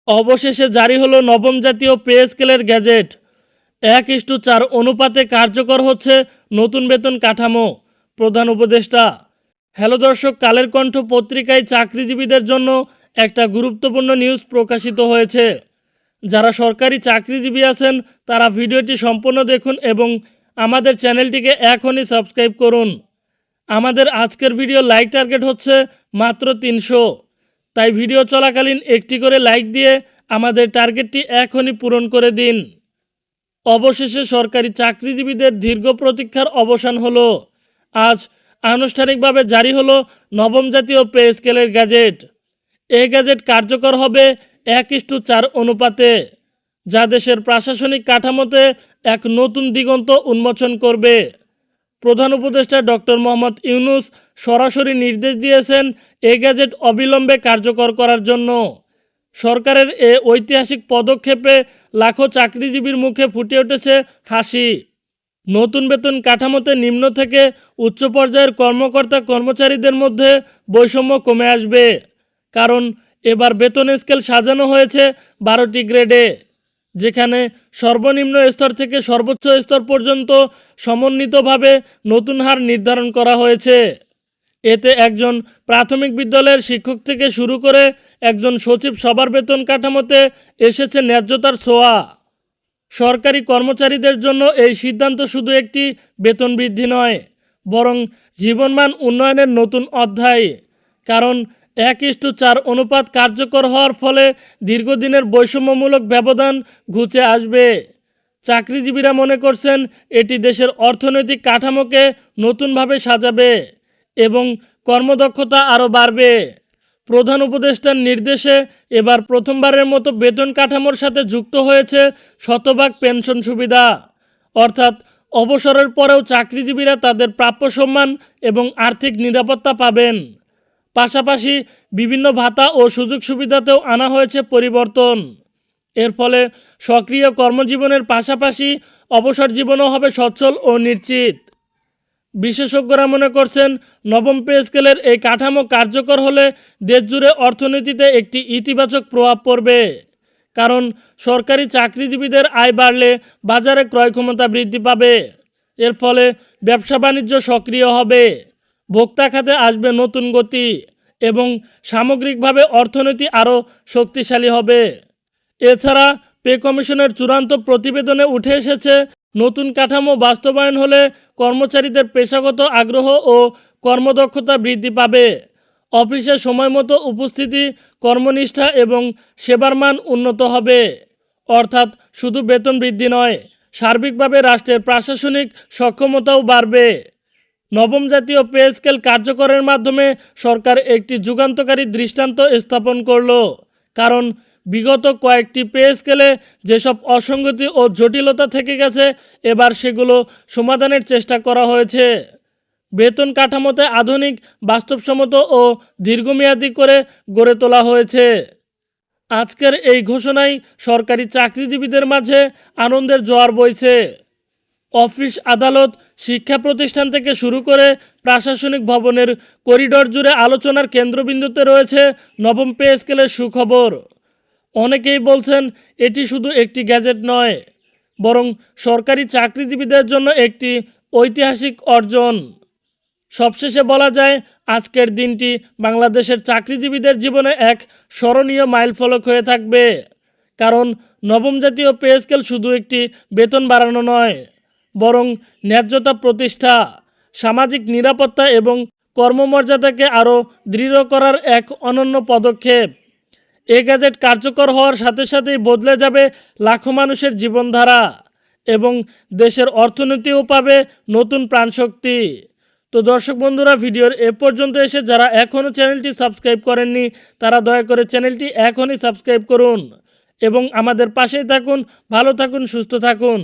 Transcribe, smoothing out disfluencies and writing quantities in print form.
অবশেষে জারি হলো নবম জাতীয় পে স্কেলের গ্যাজেট। 1:4 অনুপাতে কার্যকর হচ্ছে নতুন বেতন কাঠামো। প্রধান উপদেষ্টা। হ্যালো দর্শক, কালের কণ্ঠ পত্রিকায় চাকরিজীবীদের জন্য একটা গুরুত্বপূর্ণ নিউজ প্রকাশিত হয়েছে। যারা সরকারি চাকরিজীবী আছেন তারা ভিডিওটি সম্পূর্ণ দেখুন এবং আমাদের চ্যানেলটিকে এখনই সাবস্ক্রাইব করুন। আমাদের আজকের ভিডিও লাইক টার্গেট হচ্ছে মাত্র 300, তাই ভিডিও চলাকালীন একটি করে লাইক দিয়ে আমাদের টার্গেটটি এখনই পূরণ করে দিন। অবশেষে সরকারি চাকরিজীবীদের দীর্ঘ প্রতীক্ষার অবসান হলো। আজ আনুষ্ঠানিকভাবে জারি হলো নবম জাতীয় পে স্কেলের গ্যাজেট। এই গ্যাজেট কার্যকর হবে 1:4 অনুপাতে, যা দেশের প্রশাসনিক কাঠামোতে এক নতুন দিগন্ত উন্মোচন করবে। প্রধান উপদেষ্টা ডক্টর মোহাম্মদ ইউনূস সরাসরি নির্দেশ দিয়েছেন এই গ্যাজেট অবিলম্বে কার্যকর করার জন্য। সরকারের এ ঐতিহাসিক পদক্ষেপে লাখো চাকরিজীবীর মুখে ফুটে উঠেছে হাসি। নতুন বেতন কাঠামোতে নিম্ন থেকে উচ্চ পর্যায়ের কর্মকর্তা কর্মচারীদের মধ্যে বৈষম্য কমে আসবে, কারণ এবার বেতন স্কেল সাজানো হয়েছে 12টি গ্রেডে, যেখানে সর্বনিম্ন স্তর থেকে সর্বোচ্চ স্তর পর্যন্ত সমন্বিতভাবে নতুন হার নির্ধারণ করা হয়েছে। এতে একজন প্রাথমিক বিদ্যালয়ের শিক্ষক থেকে শুরু করে একজন সচিব সবার বেতন কাঠামোতে এসেছে ন্যায্যতার ছোঁয়া। সরকারি কর্মচারীদের জন্য এই সিদ্ধান্ত শুধু একটি বেতন বৃদ্ধি নয়, বরং জীবনমান উন্নয়নের নতুন অধ্যায়। কারণ 1:4 অনুপাত কার্যকর হওয়ার ফলে দীর্ঘদিনের বৈষম্যমূলক ব্যবধান ঘুচে আসবে। চাকরিজীবীরা মনে করছেন এটি দেশের অর্থনৈতিক কাঠামোকে নতুনভাবে সাজাবে এবং কর্মদক্ষতা আরও বাড়বে। প্রধান উপদেষ্টার নির্দেশে এবার প্রথমবারের মতো বেতন কাঠামোর সাথে যুক্ত হয়েছে শতভাগ পেনশন সুবিধা, অর্থাৎ অবসরের পরেও চাকরিজীবীরা তাদের প্রাপ্য সম্মান এবং আর্থিক নিরাপত্তা পাবেন। পাশাপাশি বিভিন্ন ভাতা ও সুযোগ সুবিধাতেও আনা হয়েছে পরিবর্তন। এর ফলে সক্রিয় কর্মজীবনের পাশাপাশি অবসর জীবনও হবে সচ্ছল ও নিশ্চিত। বিশেষজ্ঞরা মনে করছেন নবম পে স্কেলের এই কাঠামো কার্যকর হলে দেশজুড়ে অর্থনীতিতে একটি ইতিবাচক প্রভাব পড়বে, কারণ সরকারি চাকরিজীবীদের আয় বাড়লে বাজারে ক্রয় ক্ষমতা বৃদ্ধি পাবে। এর ফলে ব্যবসা বাণিজ্য সক্রিয় হবে, ভোক্তা খাতে আসবে নতুন গতি এবং সামগ্রিকভাবে অর্থনীতি আরও শক্তিশালী হবে। এছাড়া পে কমিশনের চূড়ান্ত প্রতিবেদনে উঠে এসেছে নতুন কাঠামো বাস্তবায়ন হলে কর্মচারীদের পেশাগত আগ্রহ ও কর্মদক্ষতা বৃদ্ধি পাবে, অফিসে সময়মতো উপস্থিতি, কর্মনিষ্ঠা এবং সেবার মান উন্নত হবে। অর্থাৎ শুধু বেতন বৃদ্ধি নয়, সার্বিকভাবে রাষ্ট্রের প্রশাসনিক সক্ষমতাও বাড়বে। নবম জাতীয় পে স্কেল কার্যকরের মাধ্যমে সরকার একটি যুগান্তকারী দৃষ্টান্ত স্থাপন করল, কারণ বিগত কয়েকটি পে স্কেলে যেসব অসঙ্গতি ও জটিলতা থেকে গেছে এবার সেগুলো সমাধানের চেষ্টা করা হয়েছে। বেতন কাঠামোতে আধুনিক, বাস্তবসম্মত ও দীর্ঘমেয়াদী করে গড়ে তোলা হয়েছে। আজকের এই ঘোষণায় সরকারি চাকরিজীবীদের মাঝে আনন্দের জোয়ার বইছে। অফিস, আদালত, শিক্ষা প্রতিষ্ঠান থেকে শুরু করে প্রশাসনিক ভবনের করিডোর জুড়ে আলোচনার কেন্দ্রবিন্দুতে রয়েছে নবম পে স্কেলের সুখবর। অনেকেই বলছেন এটি শুধু একটি গ্যাজেট নয়, বরং সরকারি চাকরিজীবীদের জন্য একটি ঐতিহাসিক অর্জন। সবশেষে বলা যায়, আজকের দিনটি বাংলাদেশের চাকরিজীবীদের জীবনে এক স্মরণীয় মাইলফলক হয়ে থাকবে, কারণ নবম জাতীয় পে স্কেল শুধু একটি বেতন বাড়ানো নয়, বরং ন্যায্যতা প্রতিষ্ঠা, সামাজিক নিরাপত্তা এবং কর্মমর্যাদাকে আরও দৃঢ় করার এক অনন্য পদক্ষেপ। এই গ্যাজেট কার্যকর হওয়ার সাথে সাথেই বদলে যাবে লাখো মানুষের জীবনধারা এবং দেশের অর্থনীতিও পাবে নতুন প্রাণশক্তি। তো দর্শক বন্ধুরা, ভিডিওর এ পর্যন্ত এসে যারা এখনও চ্যানেলটি সাবস্ক্রাইব করেননি তারা দয়া করে চ্যানেলটি এখনই সাবস্ক্রাইব করুন এবং আমাদের পাশেই থাকুন। ভালো থাকুন, সুস্থ থাকুন।